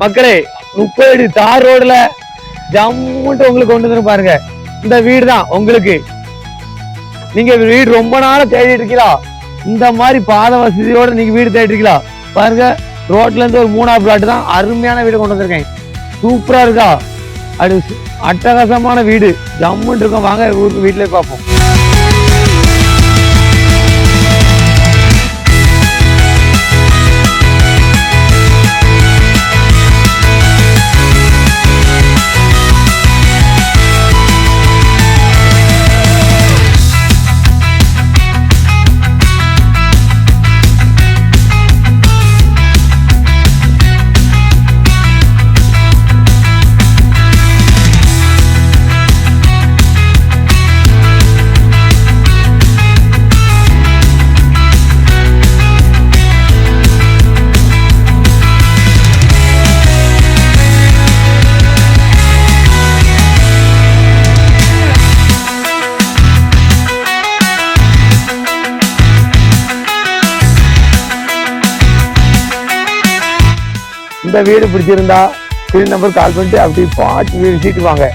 மக்களே 30 அடி தார் ரோடுல ஜம்முன்ட்டு உங்களுக்கு கொண்டு வந்து பாருங்க. இந்த வீடு தான் உங்களுக்கு. நீங்க வீடு ரொம்ப நாளா தேடிட்டு இருக்கீங்களா? இந்த மாதிரி பாத வசதியோட நீங்க வீடு தேடிட்டு இருக்கீங்களா? பாருங்க, ரோட்ல இருந்து ஒரு 3ஆவது பிளாட் தான். அருமையான வீடு கொண்டு வந்திருக்கேன். சூப்பரா இருக்கா? அது அட்டகாசமான வீடு, ஜம்முன்னு இருக்கும். வாங்க ஊருக்கு வீட்டிலே பார்ப்போம். இந்த வீடு பிடிச்சிருந்தா ஸ்கிரீன் நம்பர் கால் பண்ணிட்டு அப்படி பாட்டு வீடு சீட்டு வாங்க.